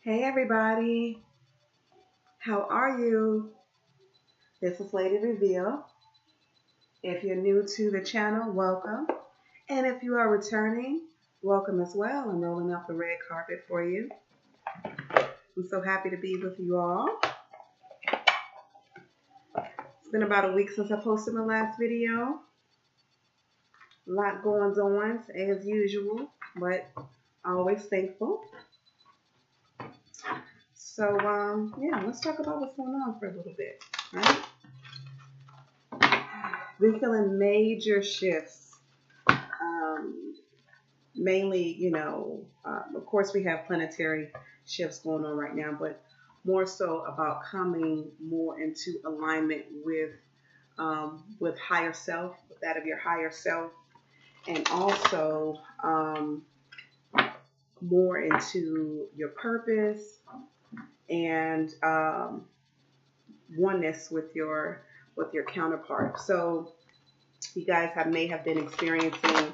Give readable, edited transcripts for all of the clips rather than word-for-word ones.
Hey everybody, how are you? This is Lady Reveal. If you're new to the channel, welcome. And if you are returning, welcome as well. I'm rolling out the red carpet for you. I'm so happy to be with you all. It's been about a week since I posted my last video. A lot going on as usual, but always thankful. So, yeah, let's talk about what's going on for a little bit, right? We're feeling major shifts. Mainly, of course, we have planetary shifts going on right now, but more so about coming more into alignment with higher self, with that of your higher self, and also more into your purpose and oneness with your counterpart. So you guys may have been experiencing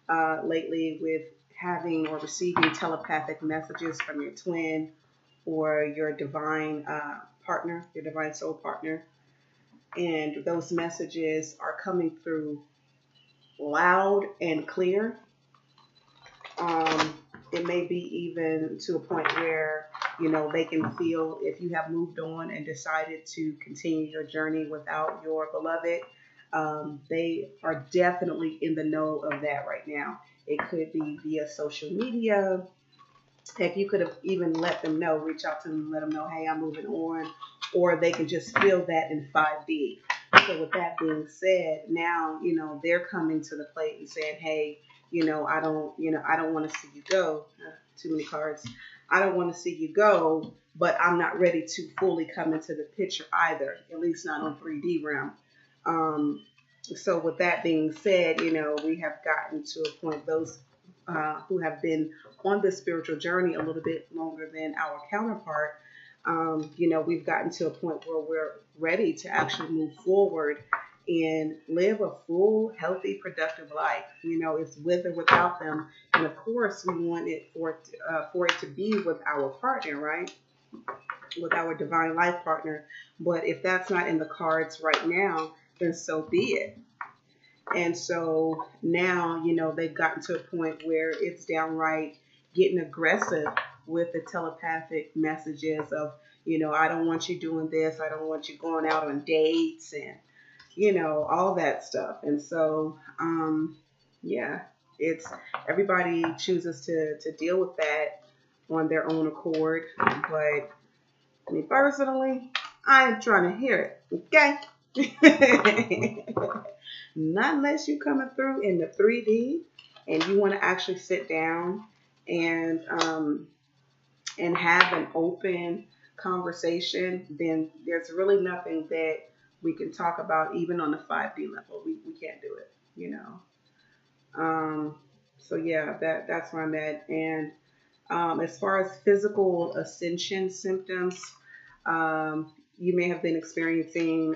lately with having or receiving telepathic messages from your twin or your divine partner, your divine soul partner. And those messages are coming through loud and clear. It may be even to a point where, they can feel if you have moved on and decided to continue your journey without your beloved. They are definitely in the know of that right now. It could be via social media. Heck, you could have even let them know, reach out to them and let them know, hey, I'm moving on. Or they can just feel that in 5D. So with that being said, now, they're coming to the plate and saying, hey, I don't want to see you go. Too many cards. I don't want to see you go, but I'm not ready to fully come into the picture either, at least not on 3D realm. So with that being said, we have gotten to a point, those who have been on the spiritual journey a little bit longer than our counterpart, we've gotten to a point where we're ready to actually move forward and live a full, healthy, productive life. It's with or without them. And of course, we want it for it to be with our partner, right? With our divine life partner. But if that's not in the cards right now, then so be it. And so now, they've gotten to a point where it's downright getting aggressive with the telepathic messages of, I don't want you doing this. I don't want you going out on dates and, all that stuff. And so, yeah, it's everybody chooses to deal with that on their own accord. But me personally, I ain't trying to hear it. Okay. Not unless you're coming through in the 3D and you want to actually sit down and have an open conversation, then there's really nothing that we can talk about even on the 5D level. We can't do it, So yeah, that's where I'm at. And as far as physical ascension symptoms, you may have been experiencing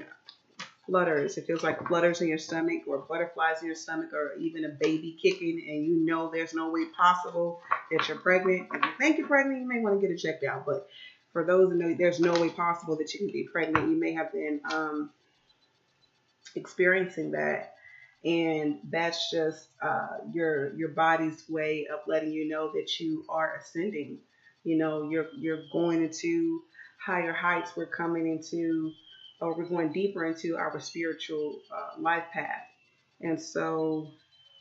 flutters. It feels like flutters in your stomach or butterflies in your stomach or even a baby kicking, and there's no way possible that you're pregnant. If you think you're pregnant, you may want to get it checked out. But for those who know there's no way possible that you can be pregnant, you may have been experiencing that. And that's just your body's way of letting you know that you are ascending. You're going into higher heights. We're going deeper into our spiritual life path. And so,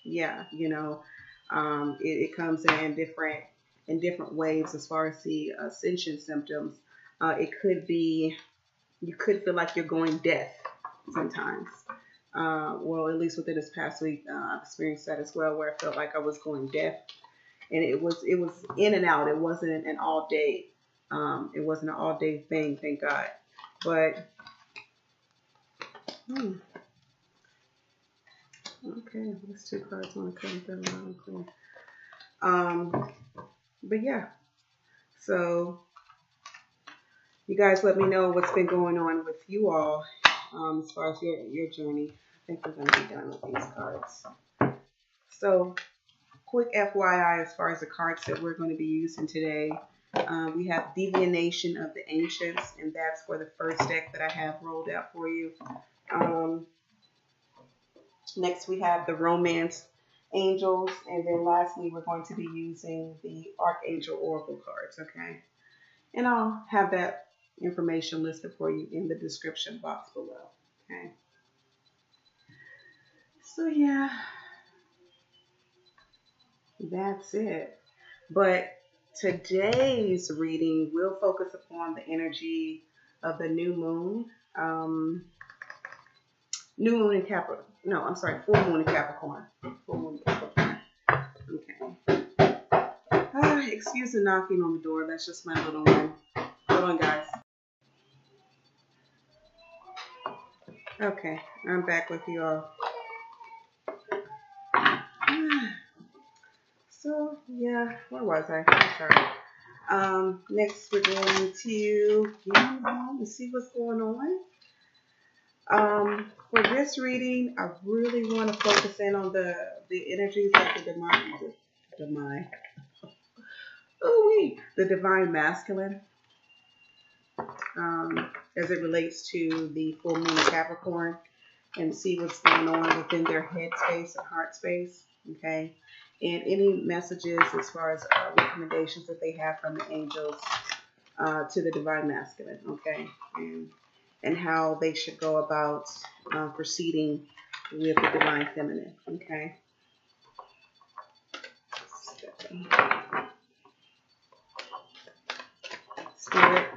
yeah, it comes in different waves as far as the ascension symptoms. It could be, you could feel like you're going deaf sometimes. Well, at least within this past week, I've experienced that as well, where I felt like I was going deaf, and it was in and out. It wasn't an all day. It wasn't an all day thing, thank God. But okay, these two cards want to come through loud and clear. But yeah, so you guys let me know what's been going on with you all as far as your journey. I think we're going to be done with these cards. So quick FYI as far as the cards that we're going to be using today. We have Divination of the Ancients, and that's for the first deck that I have rolled out for you. Next, we have the Romance Angels, and then lastly, we're going to be using the Archangel Oracle cards, okay? And I'll have that information listed for you in the description box below, okay? So yeah, that's it. But today's reading will focus upon the energy of the new moon. New moon in Capricorn. No, I'm sorry, full moon in Capricorn. Full moon in Capricorn. Okay. Excuse the knocking on the door. That's just my little one. Hold on, guys. Okay, I'm back with you all. So, yeah, where was I? I'm sorry. Next, we're going to get on home and see what's going on. For this reading, I really want to focus in on the energies of the divine masculine, as it relates to the full moon Capricorn, and see what's going on within their head space and heart space, okay? And any messages as far as recommendations that they have from the angels to the divine masculine, okay? And how they should go about proceeding with the divine feminine, okay? Spirit,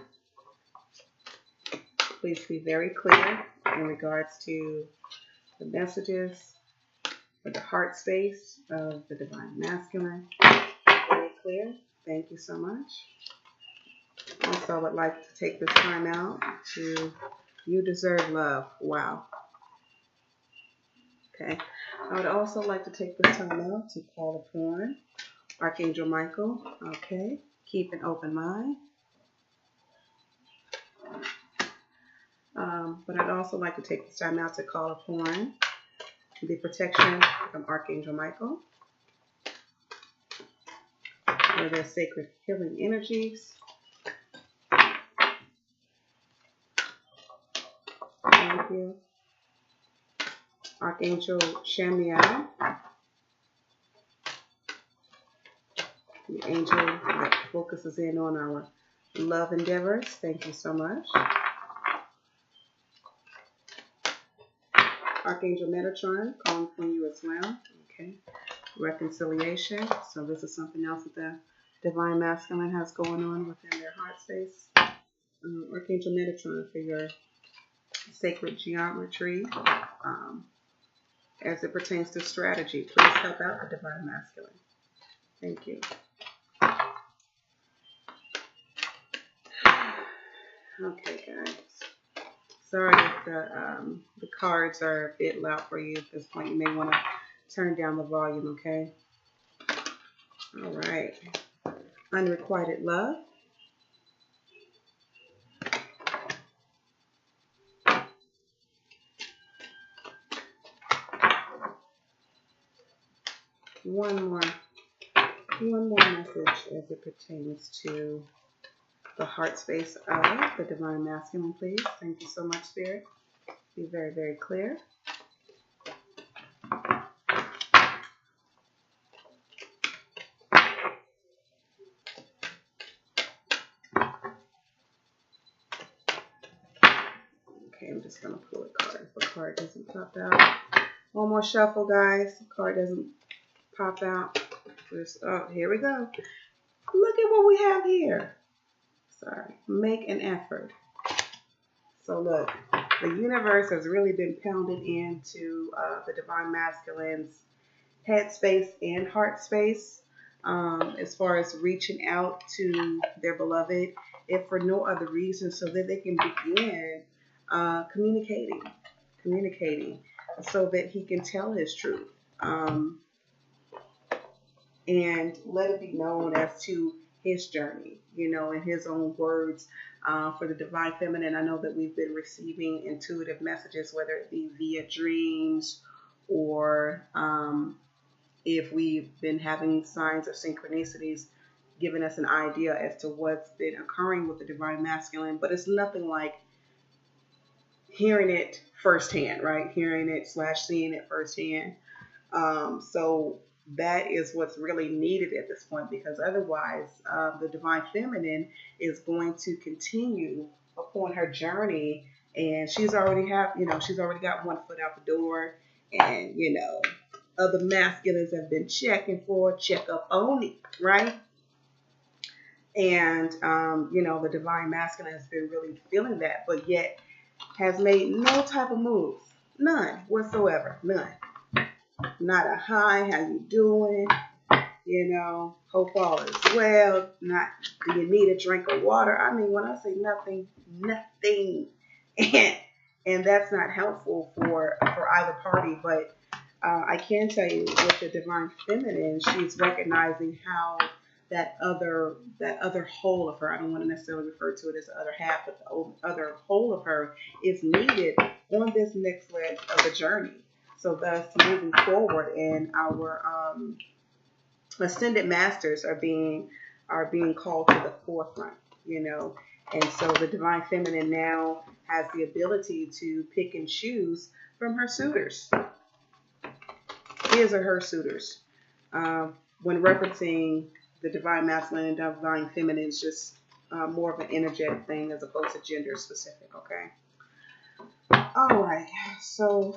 please be very clear in regards to the messages for the heart space of the divine masculine. Very clear. Thank you so much. Also, I would like to take this time out to, you deserve love. Wow. Okay. I would also like to take this time out to call upon Archangel Michael. Okay. Keep an open mind. But I'd also like to take this time out to call upon the protection from Archangel Michael for their sacred healing energies. Thank you. Archangel Shamiel, the angel that focuses in on our love endeavors. Thank you so much. Archangel Metatron, calling for you as well. Okay. Reconciliation. So this is something else that the divine masculine has going on within their heart space. Archangel Metatron for your sacred geometry. As it pertains to strategy, please help out the divine masculine. Thank you. Okay, guys. Sorry if the cards are a bit loud for you at this point. You may want to turn down the volume, okay? All right. Unrequited love. One more message as it pertains to the heart space of the divine masculine, please. Thank you so much, Spirit. Be very, very clear. Okay, I'm just going to pull a card. If the card doesn't pop out. One more shuffle, guys. The card doesn't pop out. Oh, here we go. Look at what we have here. Sorry. Make an effort. So look, the universe has really been pounded into the divine masculine's head space and heart space as far as reaching out to their beloved, if for no other reason so that they can begin communicating so that he can tell his truth. And let it be known as to his journey, you know, in his own words, for the divine feminine. I know that we've been receiving intuitive messages, whether it be via dreams or if we've been having signs of synchronicities giving us an idea as to what's been occurring with the divine masculine, but it's nothing like hearing it firsthand, right? Hearing it / seeing it firsthand. So that is what's really needed at this point, because otherwise the divine feminine is going to continue upon her journey, and she's already got one foot out the door, and other masculines have been checking for check up on it, right? And the divine masculine has been really feeling that, but yet has made no type of moves, none whatsoever, none. Not a hi, how you doing? Hope all is well. Not, do you need a drink of water? I mean, when I say nothing, nothing. And that's not helpful for either party. But I can tell you with the divine feminine, she's recognizing how that other whole of her, I don't want to necessarily refer to it as the other half, but the other whole of her is needed on this next leg of the journey. So thus, moving forward, and our ascended masters are being called to the forefront, and so the divine feminine now has the ability to pick and choose from her suitors, his or her suitors. When referencing the divine masculine and divine feminine, is just more of an energetic thing as opposed to gender specific. Okay. All right. So,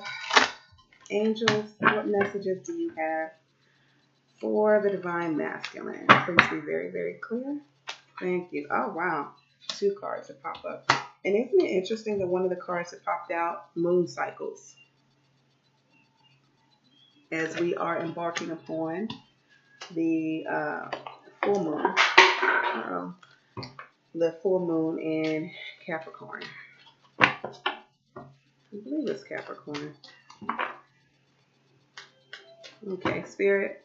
angels, what messages do you have for the divine masculine? Please be very, very clear. Thank you. Oh, wow. 2 cards that pop up. And isn't it interesting that one of the cards that popped out, moon cycles, as we are embarking upon the full moon. The full moon in Capricorn. I believe it's Capricorn. Okay, Spirit,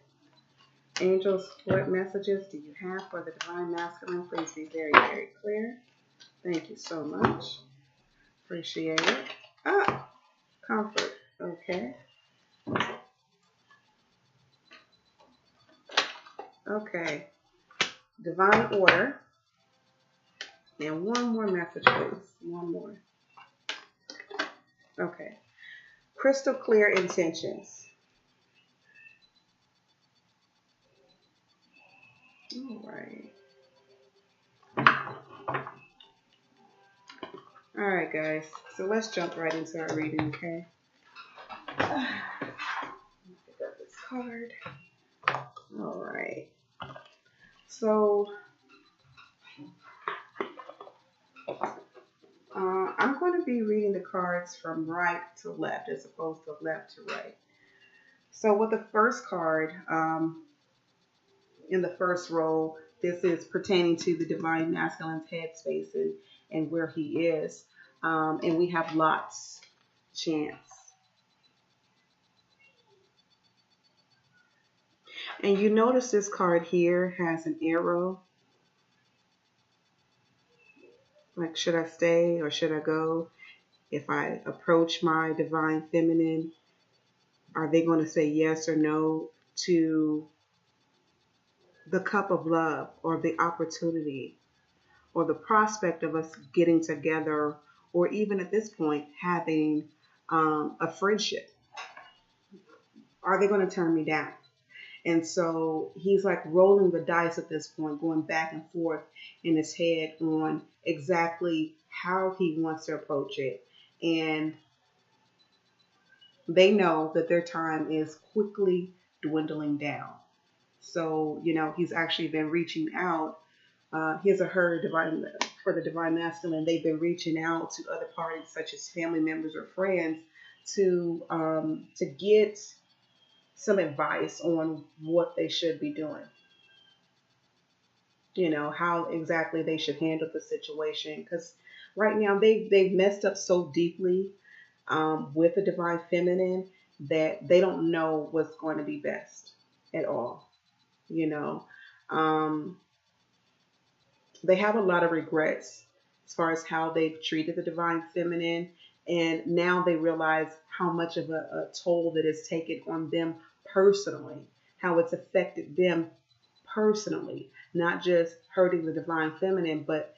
angels, what messages do you have for the divine masculine? Please be very, very clear. Thank you so much. Appreciate it. Comfort. Okay. Okay. Divine order. And one more message, please. One more. Okay. Crystal clear intentions. All right. All right, guys. So let's jump right into our reading, okay? Pick up this card. All right. So I'm going to be reading the cards from right to left as opposed to left to right. So with the first card, in the first row, this is pertaining to the divine masculine's headspace and where he is. And we have lots, chance. And you notice this card here has an arrow. Like, should I stay or should I go? If I approach my divine feminine, are they going to say yes or no to the cup of love or the opportunity or the prospect of us getting together, or even at this point having a friendship? Are they going to turn me down? And so he's like rolling the dice at this point, going back and forth in his head on exactly how he wants to approach it. And they know that their time is quickly dwindling down. So, he's actually been reaching out, his or her for the divine masculine, they've been reaching out to other parties such as family members or friends to get some advice on what they should be doing. How exactly they should handle the situation. Because right now they've messed up so deeply with the divine feminine that they don't know what's going to be best at all. They have a lot of regrets as far as how they've treated the divine feminine. And now they realize how much of a toll that it's taken on them personally, how it's affected them personally, not just hurting the divine feminine, but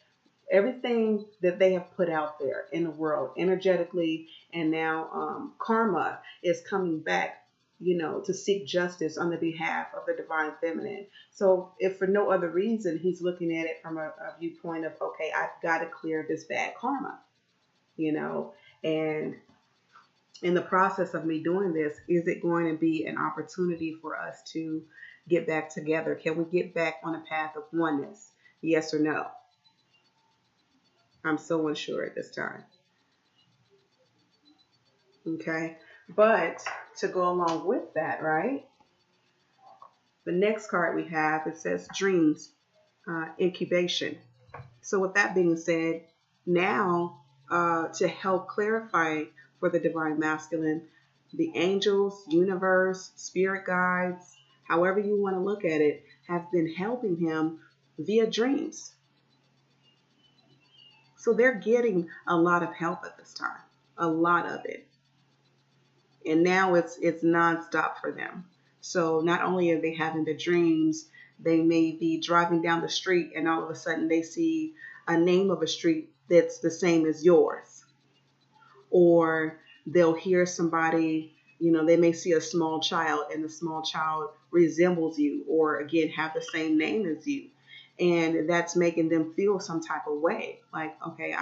everything that they have put out there in the world energetically, and now karma is coming back, to seek justice on the behalf of the divine feminine. So if for no other reason, he's looking at it from a viewpoint of, okay, I've got to clear this bad karma, and in the process of me doing this, is it going to be an opportunity for us to get back together? Can we get back on a path of oneness? Yes or no? I'm so unsure at this time. Okay. But to go along with that, right? The next card we have, it says dreams, incubation. So with that being said, now to help clarify for the divine masculine, the angels, universe, spirit guides, however you want to look at it, have been helping him via dreams. So they're getting a lot of help at this time, a lot of it. And now it's nonstop for them. So not only are they having the dreams, they may be driving down the street and all of a sudden they see a name of a street that's the same as yours. Or they'll hear somebody, they may see a small child and the small child resembles you, or again, have the same name as you. And that's making them feel some type of way. Like, okay,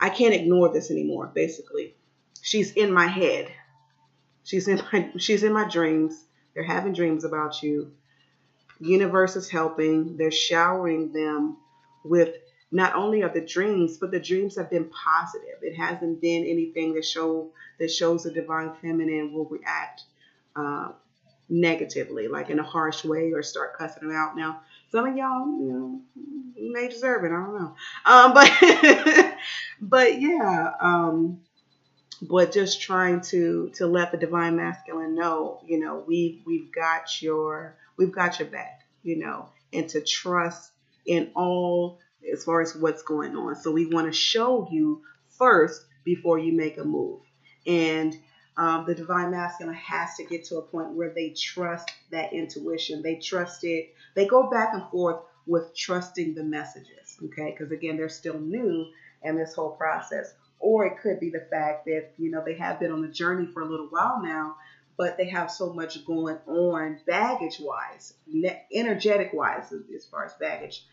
I can't ignore this anymore, basically. She's in my head. She's in my dreams. They're having dreams about you. The universe is helping. They're showering them with not only of the dreams, but the dreams have been positive. It hasn't been anything that shows the divine feminine will react negatively, like in a harsh way, or start cussing them out. Now, some of y'all, you may deserve it. I don't know. But yeah, but just trying to let the divine masculine know, we've got your back, and to trust in all as far as what's going on. So we want to show you first before you make a move. And the divine masculine has to get to a point where they trust that intuition. They trust it. They go back and forth with trusting the messages, okay? Because again, they're still new in this whole process. Or it could be the fact that, they have been on the journey for a little while now, but they have so much going on baggage-wise, energetic-wise, as far as baggage,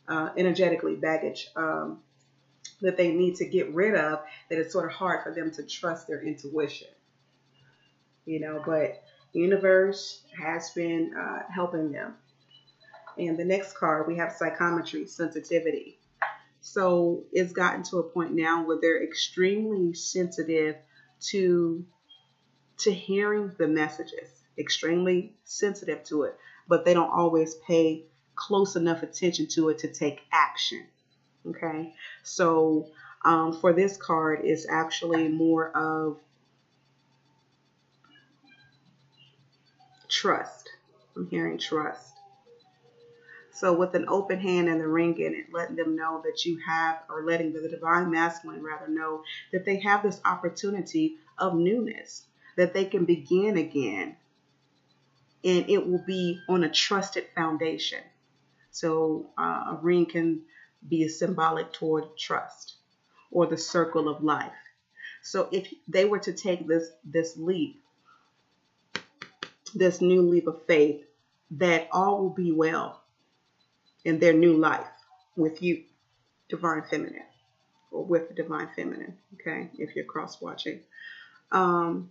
energetically baggage, that they need to get rid of, that it's sort of hard for them to trust their intuition. But the universe has been helping them. And the next card, we have psychometry, sensitivity. So it's gotten to a point now where they're extremely sensitive to hearing the messages, extremely sensitive to it, but they don't always pay close enough attention to it to take action. Okay. So for this card, it's actually more of trust. I'm hearing trust. So with an open hand and the ring in it, letting them know that you have, or letting the divine masculine rather know that they have this opportunity of newness, that they can begin again, and it will be on a trusted foundation. So a ring can be a symbolic toward trust, or the circle of life. So if they were to take this leap, this new leap of faith, that all will be well in their new life with you, divine feminine, or with the divine feminine, okay, if you're cross-watching, that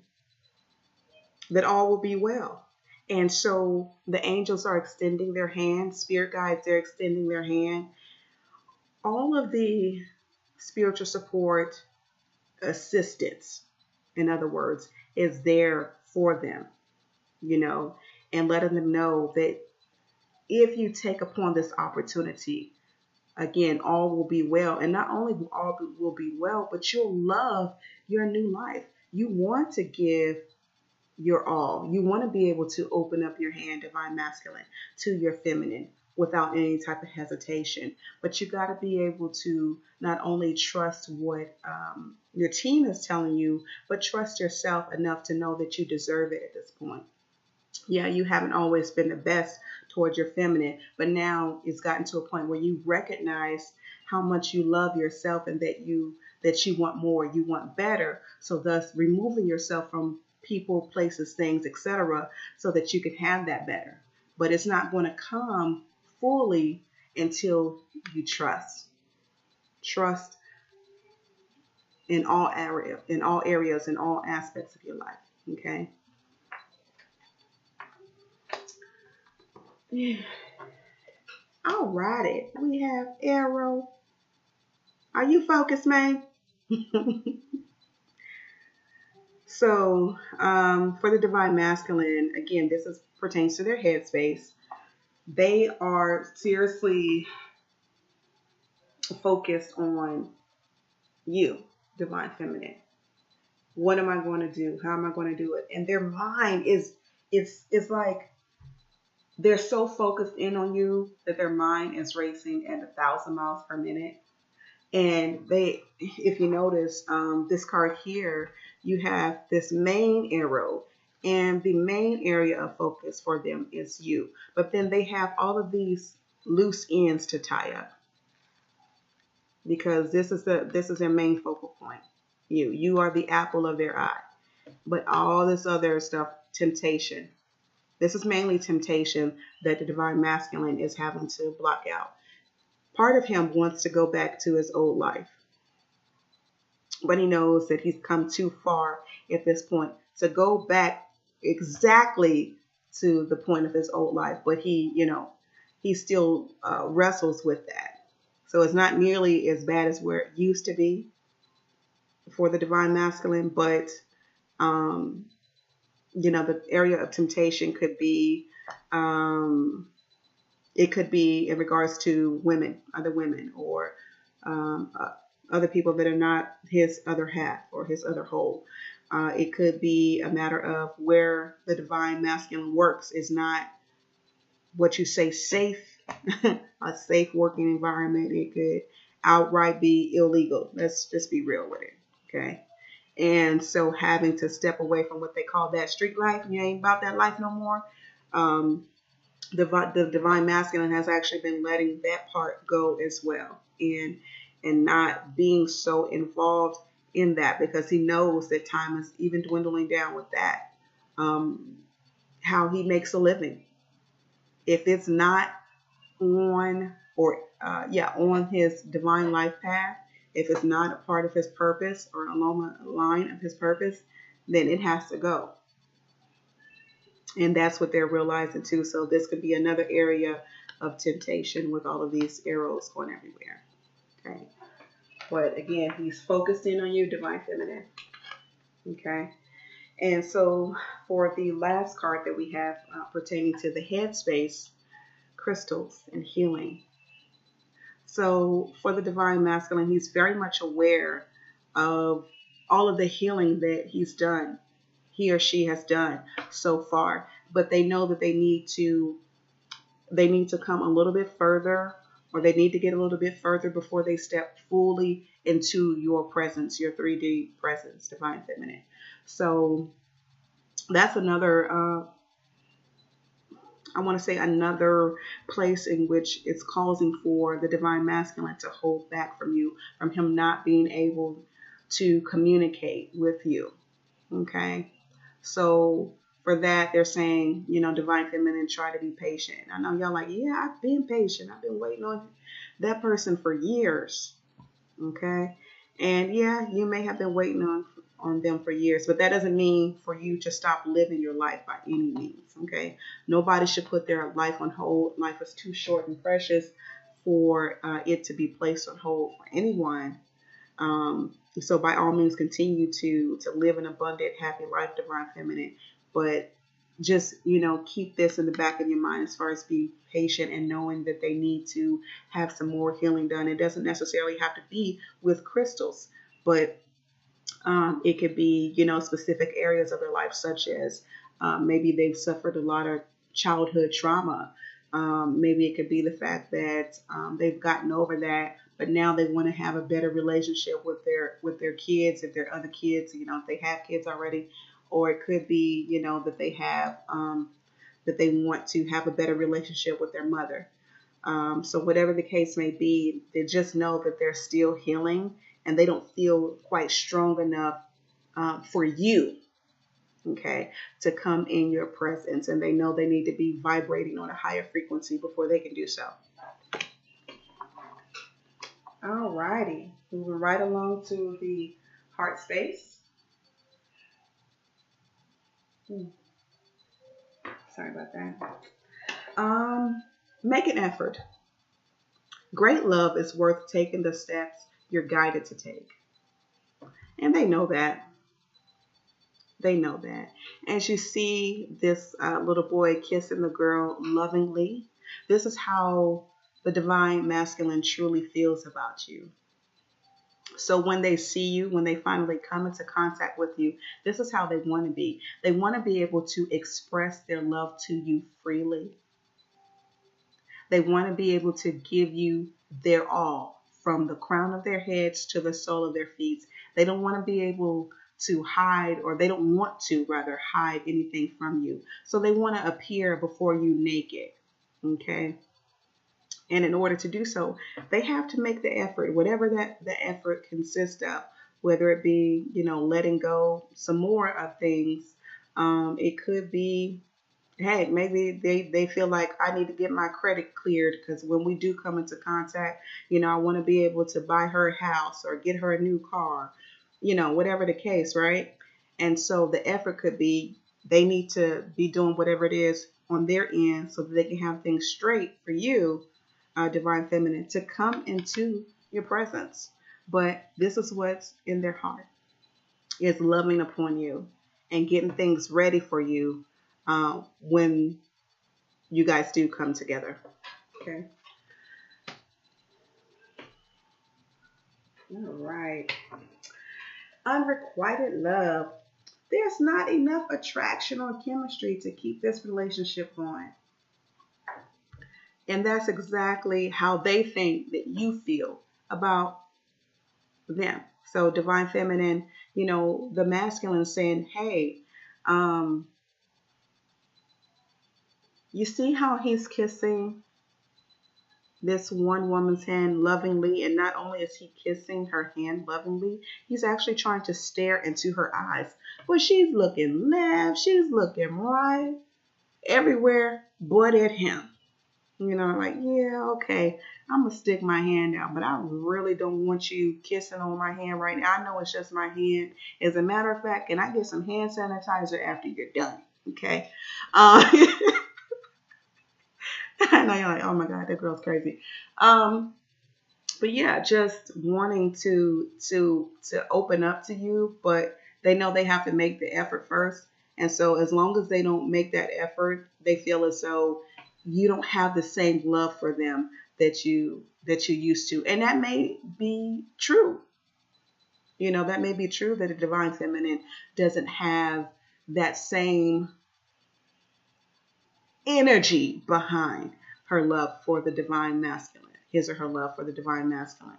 all will be well. And so the angels are extending their hand, spirit guides, they're extending their hand. All of the spiritual support, assistance, in other words, is there for them, and letting them know that if you take upon this opportunity, again, all will be well. And not only will all will be well, but you'll love your new life. You want to give your all. You want to be able to open up your hand, divine masculine, to your feminine without any type of hesitation. But you got to be able to not only trust what your team is telling you, but trust yourself enough to know that you deserve it at this point. Yeah, you haven't always been the best towards your feminine, but now it's gotten to a point where you recognize how much you love yourself and that you want more, you want better. So thus removing yourself from people, places, things, etc., so that you can have that better. But it's not going to come fully until you trust. Trust in all areas, in all aspects of your life. Okay. All righty. We have Arrow. Are you focused, man? So, for the divine masculine, again, this pertains to their headspace. They are seriously focused on you, divine feminine. What am I going to do? How am I going to do it? And their mind it's like they're so focused in on you that their mind is racing at 1,000 miles per minute. And if you notice, this card here, you have this main arrow, and the main area of focus for them is you. But then they have all of these loose ends to tie up, because this is their main focal point. You are the apple of their eye. But all this other stuff, temptation. This is mainly temptation that the divine masculine is having to block out. Part of him wants to go back to his old life, but he knows that he's come too far at this point to go back exactly to the point of his old life. But he still wrestles with that. So it's not nearly as bad as where it used to be for the divine masculine, but the area of temptation could be, it could be in regards to other women, or other people that are not his other half or his other whole. It could be a matter of where the divine masculine works is not what you say safe, a safe working environment. It could outright be illegal. Let's just be real with it. Okay. And so having to step away from what they call that street life, you ain't about that life no more. The divine masculine has actually been letting that part go as well, and not being so involved in that, because he knows that time is even dwindling down with that. How he makes a living, if it's not on his divine life path, if it's not a part of his purpose or along the line of his purpose, then it has to go. And that's what they're realizing too. So this could be another area of temptation with all of these arrows going everywhere. Okay. But again, he's focused in on you, divine feminine. Okay. And so for the last card that we have pertaining to the headspace, crystals and healing. So for the divine masculine, he's very much aware of all of the healing that he or she has done so far, but they know that they need to come a little bit further, or they need to get a little bit further before they step fully into your presence, your 3D presence, divine feminine. So that's another, I want to say another place in which it's causing for the divine masculine to hold back from you, from him not being able to communicate with you. Okay. So for that, they're saying, divine feminine, try to be patient. I know y'all like, yeah, I've been patient. I've been waiting on that person for years. Okay. And yeah, you may have been waiting on them for years, but that doesn't mean for you to stop living your life by any means. Okay. Nobody should put their life on hold. Life is too short and precious for it to be placed on hold for anyone. So by all means, continue to live an abundant, happy life, divine feminine. But just, keep this in the back of your mind as far as being patient and knowing that they need to have some more healing done. It doesn't necessarily have to be with crystals, but it could be, specific areas of their life, such as maybe they've suffered a lot of childhood trauma. Maybe it could be the fact that they've gotten over that, but now they want to have a better relationship with their kids, if they're other kids, if they have kids already. Or it could be, that they have that they want to have a better relationship with their mother. So whatever the case may be, they just know that they're still healing and they don't feel quite strong enough for you, okay, to come in your presence. And they know they need to be vibrating on a higher frequency before they can do so. All righty. Moving right along to the heart space. Sorry about that. Make an effort. Great love is worth taking the steps you're guided to take. And they know that. They know that. As you see this little boy kissing the girl lovingly, this is how the divine masculine truly feels about you. So when they see you, when they finally come into contact with you, this is how they want to be. They want to be able to express their love to you freely. They want to be able to give you their all, from the crown of their heads to the sole of their feet. They don't want to be able to hide, or they don't want to rather hide anything from you. So they want to appear before you naked. Okay. And in order to do so, they have to make the effort, whatever that the effort consists of, whether it be, letting go some more of things. It could be, hey, maybe they feel like I need to get my credit cleared, because when we do come into contact, I want to be able to buy her a house or get her a new car, whatever the case, right? And so the effort could be they need to be doing whatever it is on their end so that they can have things straight for you, Divine Feminine, to come into your presence. But this is what's in their heart, is loving upon you and getting things ready for you when you guys do come together. Okay. All right. Unrequited love. There's not enough attraction or chemistry to keep this relationship going. And that's exactly how they think that you feel about them. So Divine Feminine, the masculine is saying, hey, you see how he's kissing this one woman's hand lovingly, and not only is he kissing her hand lovingly, he's actually trying to stare into her eyes. But she's looking left, she's looking right, everywhere but at him. Like, yeah, okay, I'm going to stick my hand out, but I really don't want you kissing on my hand right now. I know it's just my hand. As a matter of fact, can I get some hand sanitizer after you're done? Okay. I know you're like, oh my God, that girl's crazy. But yeah, just wanting to open up to you, but they know they have to make the effort first. And so as long as they don't make that effort, they feel as though you don't have the same love for them that you used to. And that may be true. That may be true, that a Divine Feminine doesn't have that same energy behind her love for the Divine Masculine, his or her love for the Divine Masculine.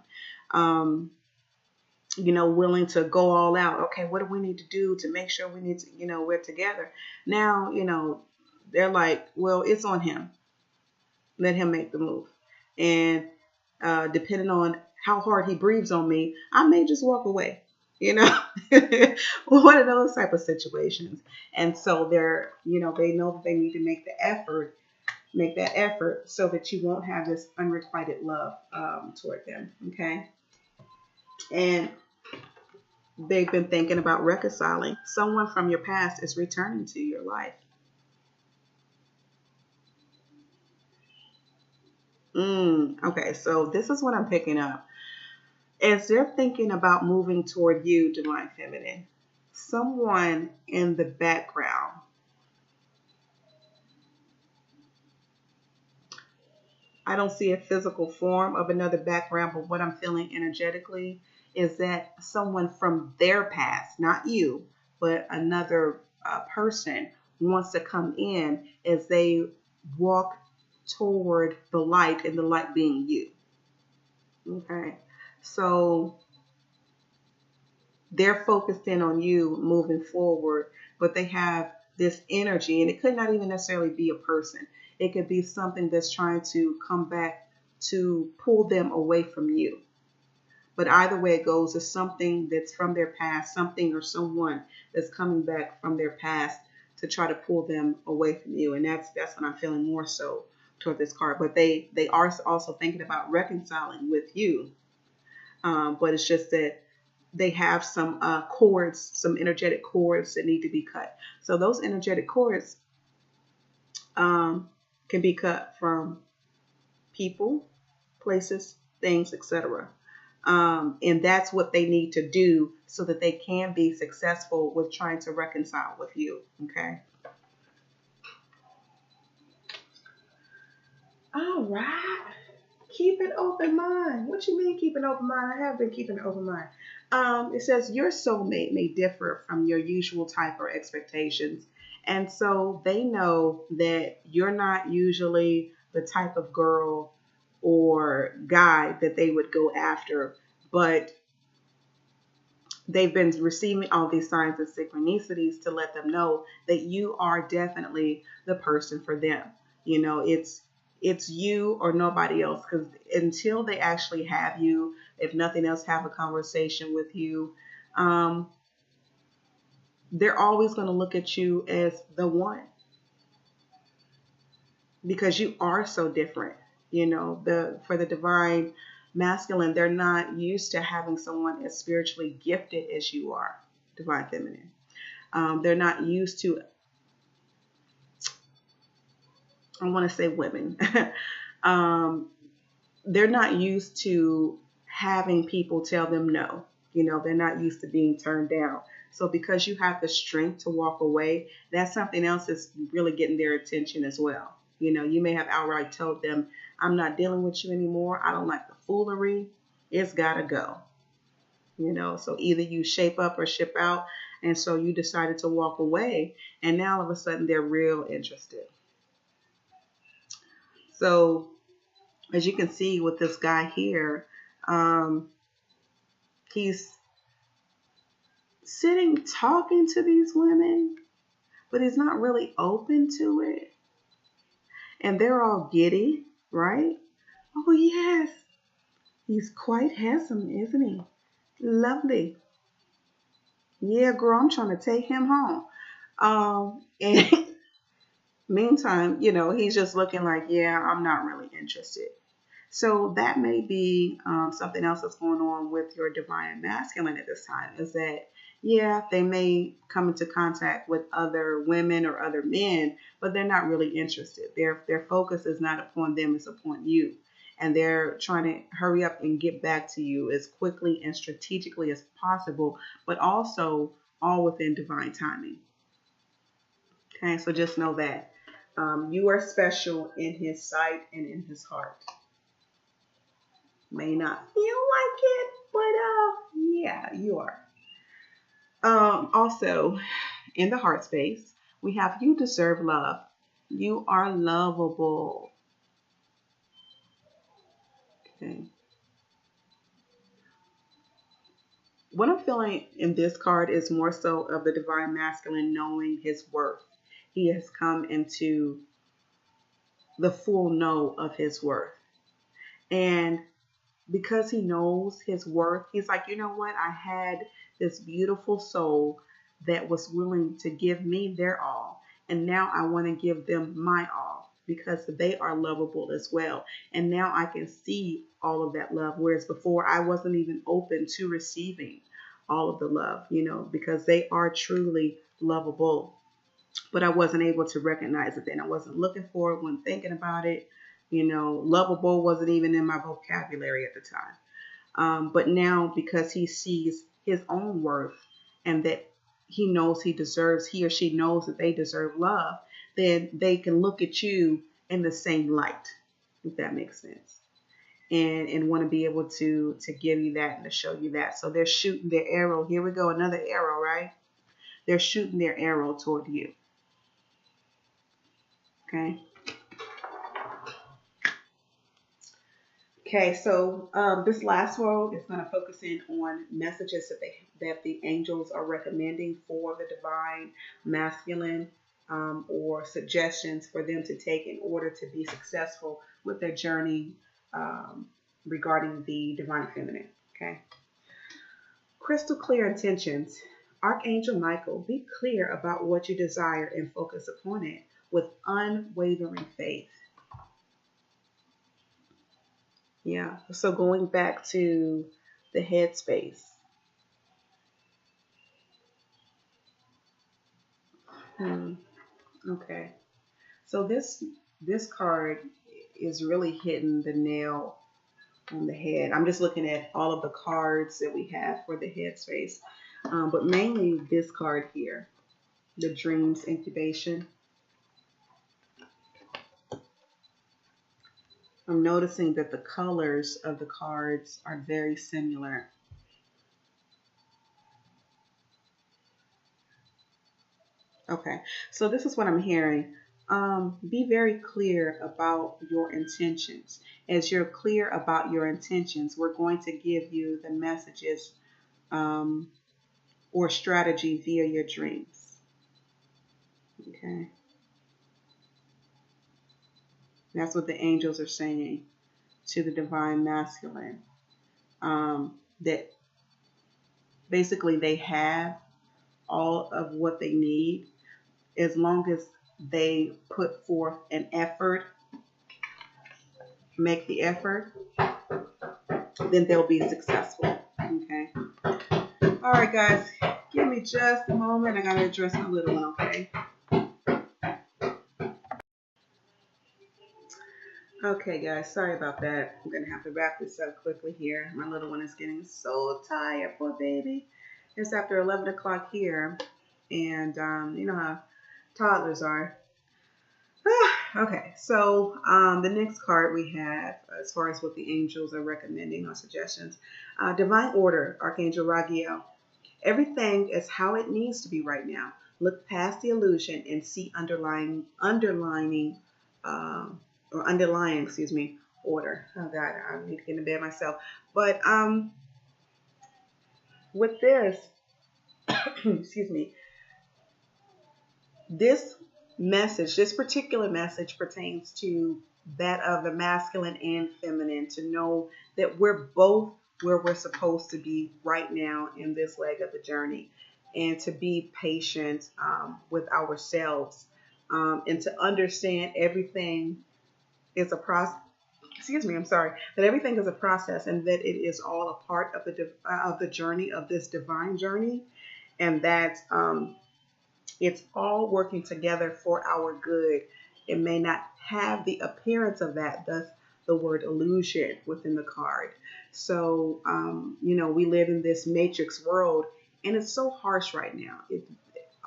Willing to go all out. Okay, what do we need to do to make sure we need to, we're together? Now, they're like, well, it's on him. Let him make the move. And depending on how hard he breathes on me, I may just walk away. One of those type of situations. And so they're, they know that they need to make that effort so that you won't have this unrequited love toward them. Okay. And they've been thinking about reconciling. Someone from your past is returning to your life. Okay, so this is what I'm picking up. As they're thinking about moving toward you, Divine Feminine, someone in the background, I don't see a physical form of another background, but what I'm feeling energetically is that someone from their past, not you, but another person wants to come in as they walk toward the light, and the light being you. Okay. So they're focused in on you moving forward, but they have this energy, and it could not even necessarily be a person. It could be something that's trying to come back to pull them away from you. But either way it goes, it's something that's from their past, something or someone that's coming back from their past to try to pull them away from you. And that's what I'm feeling more so toward this card. But they are also thinking about reconciling with you. But it's just that they have some cords, some energetic cords that need to be cut. So those energetic cords can be cut from people, places, things, etc. And that's what they need to do so that they can be successful with trying to reconcile with you. Okay. All right. Keep an open mind. What you mean keep an open mind? I have been keeping an open mind. It says your soulmate may differ from your usual type or expectations. And so they know that you're not usually the type of girl or guy that they would go after, but they've been receiving all these signs and synchronicities to let them know that you are definitely the person for them. You know, it's you or nobody else, because until they actually have you, if nothing else, have a conversation with you, they're always going to look at you as the one, because you are so different. You know, for the divine masculine, they're not used to having someone as spiritually gifted as you are, divine feminine. They're not used to, I want to say women, they're not used to having people tell them no. You know, they're not used to being turned down. So because you have the strength to walk away, that's something else that's really getting their attention as well. You know, you may have outright told them, I'm not dealing with you anymore. I don't like the foolery. It's got to go. You know, so either you shape up or ship out. And so you decided to walk away. And now all of a sudden they're real interested. So as you can see with this guy here, he's sitting talking to these women, but he's not really open to it. And they're all giddy, right? Oh, yes. He's quite handsome, isn't he? Lovely. Yeah, girl, I'm trying to take him home. And meantime, you know, he's just looking like, yeah, I'm not really interested. So that may be something else that's going on with your divine masculine at this time, is that, yeah, they may come into contact with other women or other men, but they're not really interested. Their focus is not upon them, it's upon you. And they're trying to hurry up and get back to you as quickly and strategically as possible, but also all within divine timing. Okay, so just know that you are special in his sight and in his heart. May not feel like it, but yeah, you are. Also, in the heart space, we have you deserve love. You are lovable. Okay. What I'm feeling in this card is more so of the divine masculine knowing his worth. He has come into the full know of his worth. And because he knows his worth, he's like, you know what? I had this beautiful soul that was willing to give me their all. And now I want to give them my all because they are lovable as well. And now I can see all of that love. Whereas before I wasn't even open to receiving all of the love, you know, because they are truly lovable. But I wasn't able to recognize it then. I wasn't looking for it when thinking about it. You know, lovable wasn't even in my vocabulary at the time. But now, because he sees his own worth and that he knows he or she knows that they deserve love, then they can look at you in the same light, if that makes sense. And want to be able to give you that and to show you that. So they're shooting their arrow. Here we go, another arrow, right? They're shooting their arrow toward you. Okay. Okay, so this last row is going to focus in on messages that the angels are recommending for the divine masculine. or suggestions for them to take in order to be successful with their journey regarding the divine feminine. Okay. Crystal clear intentions. Archangel Michael, be clear about what you desire and focus upon it with unwavering faith. Yeah, so going back to the headspace. Okay. So this card is really hitting the nail on the head. I'm just looking at all of the cards that we have for the headspace, but mainly this card here, the dreams incubation. I'm noticing that the colors of the cards are very similar. Okay, so this is what I'm hearing. Be very clear about your intentions. As you're clear about your intentions, we're going to give you the messages or strategy via your dreams. Okay, that's what the angels are saying to the divine masculine. That basically they have all of what they need as long as they put forth an effort, make the effort, then they'll be successful. Okay. All right, guys, give me just a moment. I gotta address my little one. Okay. Okay, guys, sorry about that. I'm gonna have to wrap this up quickly here. My little one is getting so tired, poor baby. It's after 11 o'clock here, and you know how toddlers are. Okay, so the next card we have, as far as what the angels are recommending or suggestions, divine order, Archangel Ragiel. Everything is how it needs to be right now. Look past the illusion and see underlying, excuse me, order. Oh God, I need to get in bed myself. But with this, excuse me, this message, this particular message pertains to that of the masculine and feminine, to know that we're both where we're supposed to be right now in this leg of the journey, and to be patient with ourselves, and to understand everything is a process. Excuse me, I'm sorry. That everything is a process, and that it is all a part of the journey, of this divine journey, and that it's all working together for our good. It may not have the appearance of that, thus the word illusion within the card. So, we live in this matrix world, and it's so harsh right now.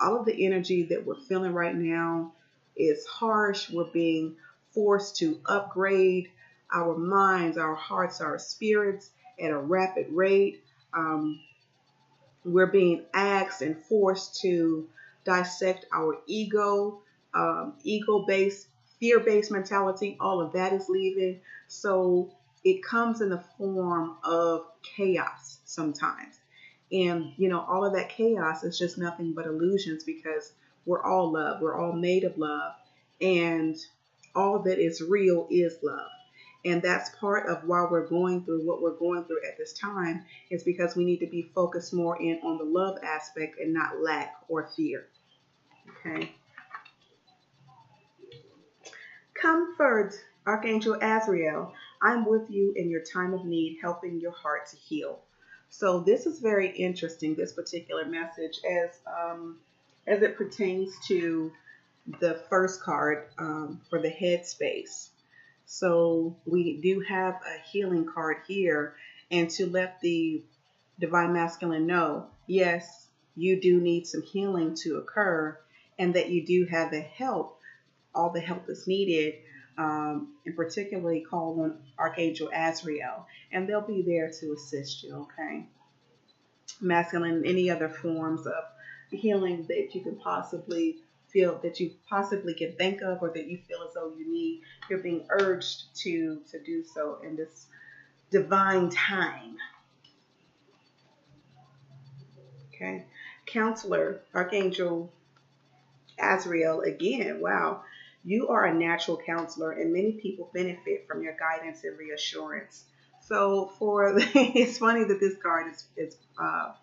All of the energy that we're feeling right now is harsh. We're being forced to upgrade our minds, our hearts, our spirits at a rapid rate. We're being asked and forced to dissect our ego-based, fear-based mentality. All of that is leaving. So it comes in the form of chaos sometimes. And, all of that chaos is just nothing but illusions, because we're all love. We're all made of love. And all that is real is love. And that's part of why we're going through what we're going through at this time, is because we need to be focused more in on the love aspect and not lack or fear. Okay. Comfort, Archangel Azrael. I'm with you in your time of need, helping your heart to heal. So this is very interesting, this particular message, as it pertains to the first card for the headspace. So we do have a healing card here, and to let the divine masculine know, yes, you do need some healing to occur, and that you do have the help, all the help that's needed, and particularly call on Archangel Azrael, and they'll be there to assist you, okay? Masculine, any other forms of healing that you can possibly feel, that you possibly can think of, or that you feel as though you need, you're being urged to do so in this divine time. Okay. Counselor, Archangel Azrael again. Wow. You are a natural counselor, and many people benefit from your guidance and reassurance. So, it's funny that this card is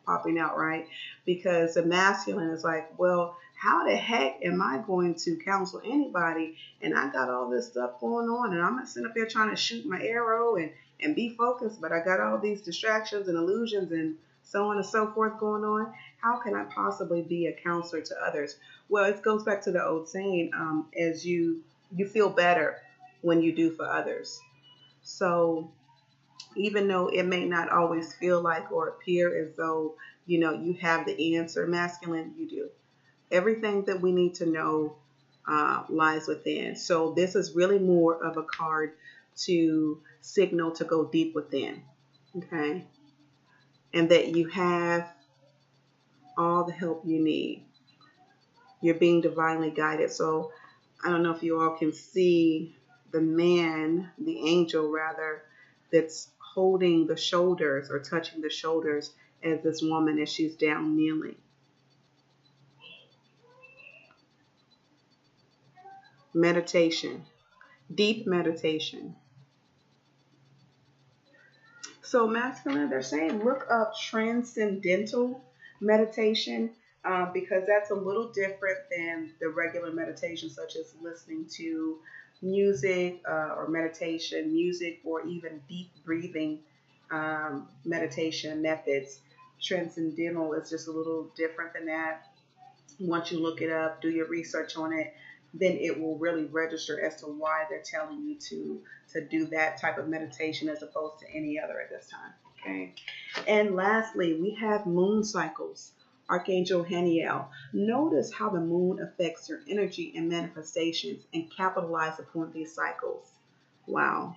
popping out, right? Because the masculine is like, well, how the heck am I going to counsel anybody? And I got all this stuff going on, and I'm not sitting up there trying to shoot my arrow and be focused, but I got all these distractions and illusions and so on and so forth going on. How can I possibly be a counselor to others? Well, it goes back to the old saying, as you feel better when you do for others. So even though it may not always feel like or appear as though you have the answer, masculine, you do. Everything that we need to know lies within. So this is really more of a card to signal to go deep within, okay, and that you have all the help you need. You're being divinely guided. So I don't know if you all can see the man, the angel rather, that's holding the shoulders or touching the shoulders as this woman as she's down kneeling. Meditation, deep meditation. So masculine, they're saying look up transcendental meditation, because that's a little different than the regular meditation, such as listening to music or meditation music, or even deep breathing meditation methods. Transcendental is just a little different than that. Once you look it up, do your research on it, then it will really register as to why they're telling you to do that type of meditation as opposed to any other at this time. Okay. And lastly, we have moon cycles. Archangel Haniel. Notice how the moon affects your energy and manifestations, and capitalize upon these cycles. Wow.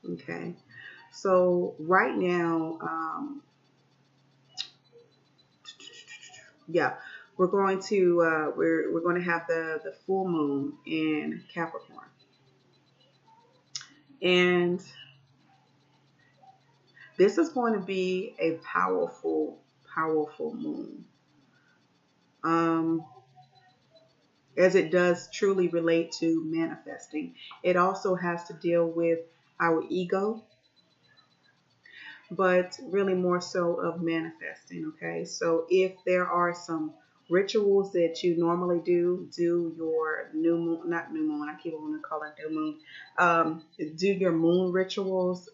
Okay. So right now, yeah, we're going to have the full moon in Capricorn, and this is going to be a powerful, powerful moon. As it does truly relate to manifesting. It also has to deal with our ego, but really more so of manifesting. Okay, so if there are some rituals that you normally do your new moon, not new moon, I keep on to call it new moon, do your moon rituals.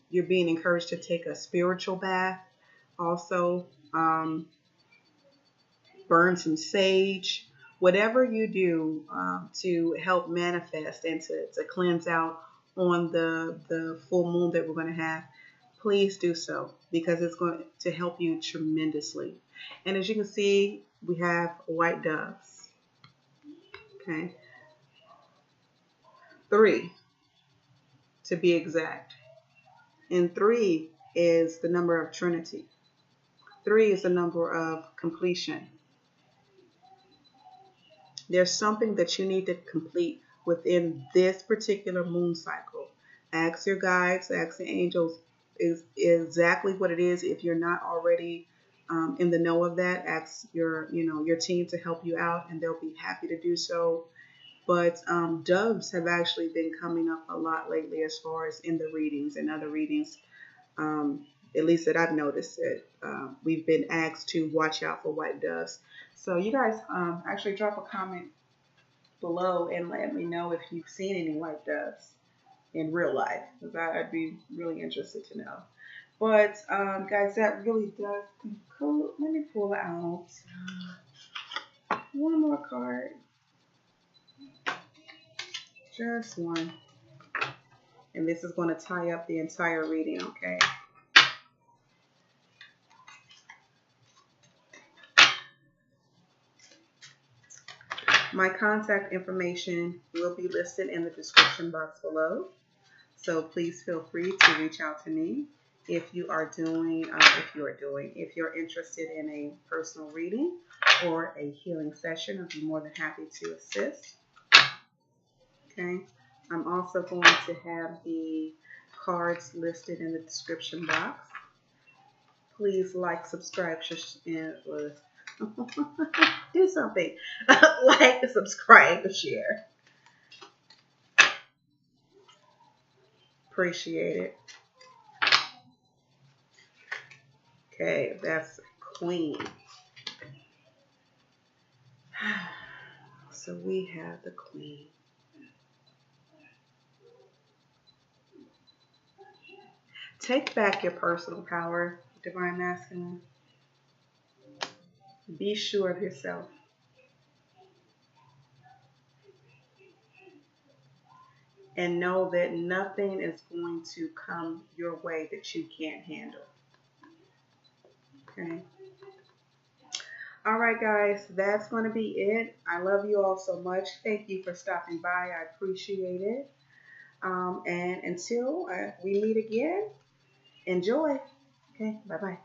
You're being encouraged to take a spiritual bath also. Burn some sage, whatever you do to help manifest and to cleanse out on the full moon that we're going to have. Please do so, because it's going to help you tremendously. And as you can see, we have white doves. Okay. 3 to be exact. And 3 is the number of Trinity. 3 is the number of completion. There's something that you need to complete within this particular moon cycle. Ask your guides, ask the angels is exactly what it is. If you're not already in the know of that, ask your team to help you out, and they'll be happy to do so. But doves have actually been coming up a lot lately as far as in the readings and other readings, at least that I've noticed it. We've been asked to watch out for white doves. So you guys actually drop a comment below and let me know if you've seen any white doves in real life, because I'd be really interested to know. But guys, that really does conclude. Let me pull out one more card. Just one. And this is going to tie up the entire reading, okay? My contact information will be listed in the description box below. So please feel free to reach out to me if you're interested in a personal reading or a healing session. I'll be more than happy to assist. Okay. I'm also going to have the cards listed in the description box. Please like, subscribe, Do something. Like, subscribe, share. Appreciate it. Okay, that's Queen. So we have the Queen. Take back your personal power, Divine Masculine. Be sure of yourself. And know that nothing is going to come your way that you can't handle. Okay. All right, guys, that's going to be it. I love you all so much. Thank you for stopping by. I appreciate it. And until we meet again, enjoy. Okay, bye-bye.